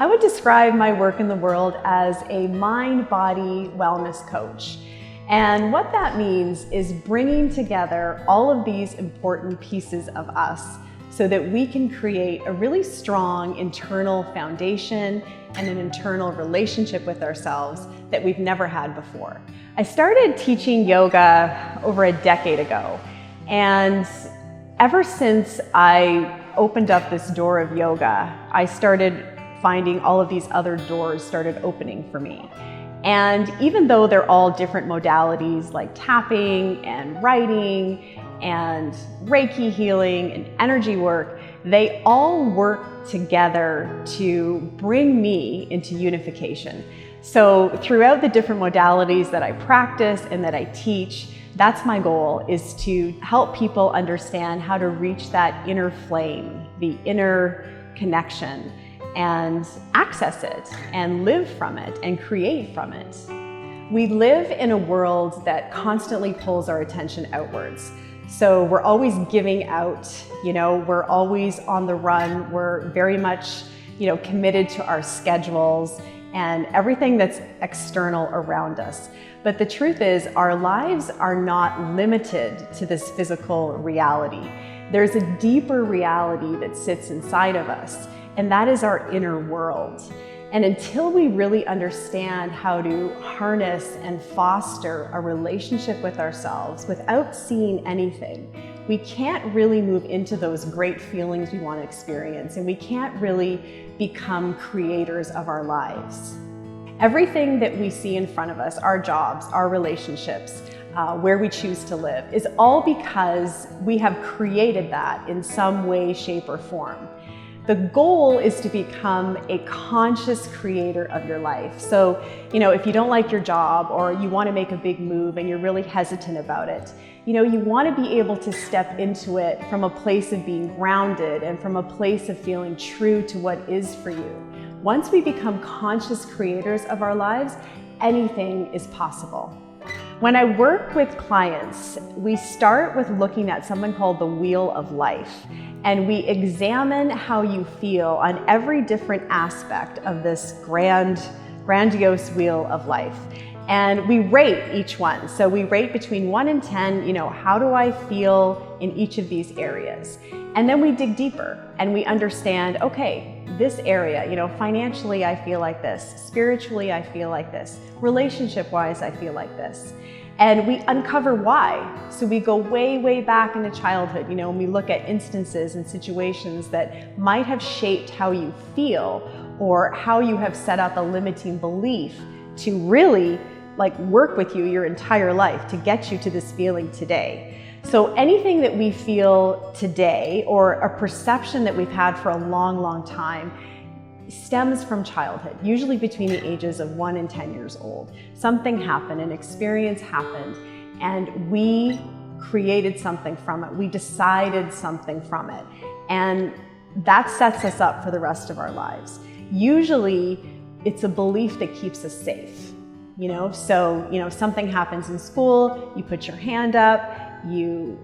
I would describe my work in the world as a mind-body wellness coach. And what that means is bringing together all of these important pieces of us so that we can create a really strong internal foundation and an internal relationship with ourselves that we've never had before. I started teaching yoga over a decade ago, and ever since I opened up this door of yoga, I started finding all of these other doors started opening for me. And even though they're all different modalities like tapping and writing and Reiki healing and energy work, they all work together to bring me into unification. So throughout the different modalities that I practice and that I teach, that's my goal, is to help people understand how to reach that inner flame, the inner connection, and access it and live from it and create from it. We live in a world that constantly pulls our attention outwards. So we're always giving out, we're always on the run. We're very much, committed to our schedules and everything that's external around us. But the truth is, our lives are not limited to this physical reality. There's a deeper reality that sits inside of us, and that is our inner world. And until we really understand how to harness and foster a relationship with ourselves without seeing anything, we can't really move into those great feelings we want to experience, and we can't really become creators of our lives. Everything that we see in front of us, our jobs, our relationships, where we choose to live, is all because we have created that in some way, shape, or form. The goal is to become a conscious creator of your life. So, if you don't like your job or you want to make a big move and you're really hesitant about it, you want to be able to step into it from a place of being grounded and from a place of feeling true to what is for you. Once we become conscious creators of our lives, anything is possible. When I work with clients, we start with looking at something called the wheel of life, and we examine how you feel on every different aspect of this grandiose wheel of life. And we rate each one. So we rate between 1 and 10, how do I feel in each of these areas? And then we dig deeper and we understand, okay, this area, financially I feel like this, spiritually I feel like this, relationship-wise I feel like this. And we uncover why. So we go way, way back into childhood, and we look at instances and situations that might have shaped how you feel or how you have set up a limiting belief to really work with you your entire life to get you to this feeling today. So anything that we feel today or a perception that we've had for a long, long time stems from childhood, usually between the ages of 1 and 10 years old. Something happened, an experience happened, and we created something from it. We decided something from it. And that sets us up for the rest of our lives. Usually, it's a belief that keeps us safe. So, something happens in school, you put your hand up, you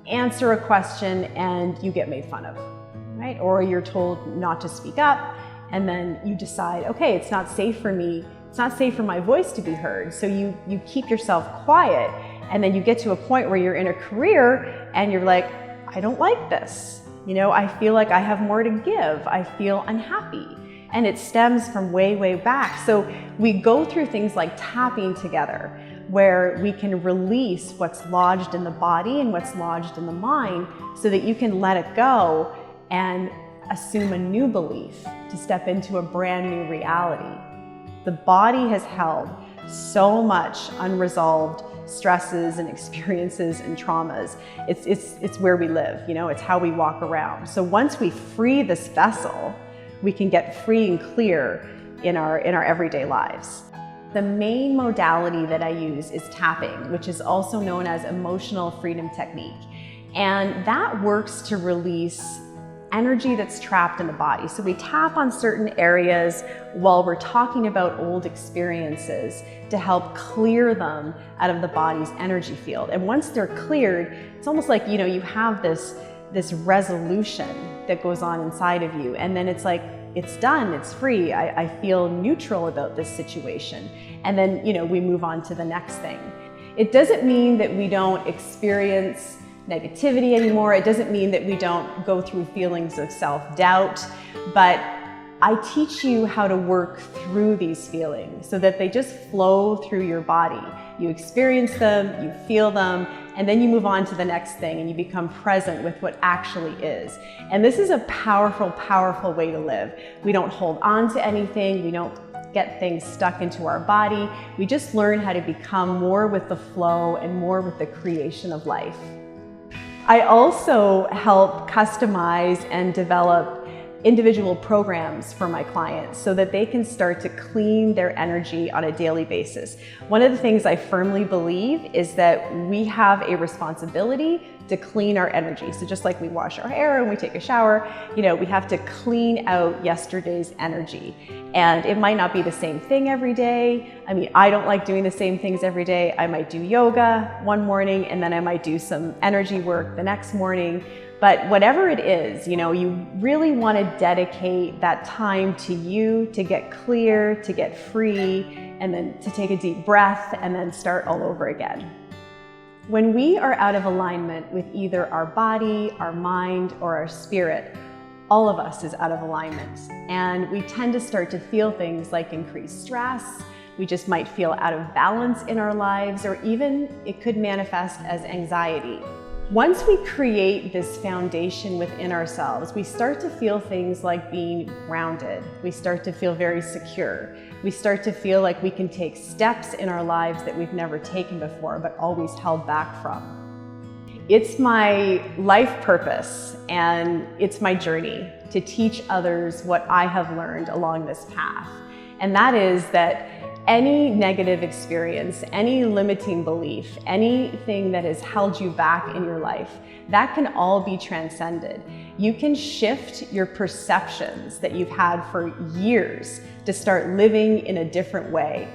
answer a question, and you get made fun of, right? Or you're told not to speak up, and then you decide, okay, it's not safe for me, it's not safe for my voice to be heard. So you keep yourself quiet, and then you get to a point where you're in a career, and you're like, I don't like this. I feel like I have more to give. I feel unhappy. And it stems from way, way back. So we go through things like tapping together, where we can release what's lodged in the body and what's lodged in the mind so that you can let it go and assume a new belief to step into a brand new reality. The body has held so much unresolved stresses and experiences and traumas. It's where we live, it's how we walk around. So once we free this vessel, we can get free and clear in our everyday lives. The main modality that I use is tapping, which is also known as emotional freedom technique. And that works to release energy that's trapped in the body. So we tap on certain areas while we're talking about old experiences to help clear them out of the body's energy field. And once they're cleared, it's almost like, you have this resolution that goes on inside of you. And then it's like it's done, it's free, I feel neutral about this situation. And then, we move on to the next thing. It doesn't mean that we don't experience negativity anymore. It doesn't mean that we don't go through feelings of self-doubt, but I teach you how to work through these feelings so that they just flow through your body. You experience them, you feel them, and then you move on to the next thing and you become present with what actually is. And this is a powerful, powerful way to live. We don't hold on to anything. We don't get things stuck into our body. We just learn how to become more with the flow and more with the creation of life. I also help customize and develop individual programs for my clients so that they can start to clean their energy on a daily basis. One of the things I firmly believe is that we have a responsibility to clean our energy. So just like we wash our hair and we take a shower, we have to clean out yesterday's energy. And it might not be the same thing every day. I mean, I don't like doing the same things every day. I might do yoga one morning and then I might do some energy work the next morning. But whatever it is, you really want to dedicate that time to you, to get clear, to get free, and then to take a deep breath and then start all over again. When we are out of alignment with either our body, our mind, or our spirit, all of us is out of alignment. And we tend to start to feel things like increased stress. We just might feel out of balance in our lives, or even it could manifest as anxiety. Once we create this foundation within ourselves, we start to feel things like being grounded. We start to feel very secure. We start to feel like we can take steps in our lives that we've never taken before, but always held back from. It's my life purpose and it's my journey to teach others what I have learned along this path. And that is that any negative experience, any limiting belief, anything that has held you back in your life, that can all be transcended. You can shift your perceptions that you've had for years to start living in a different way.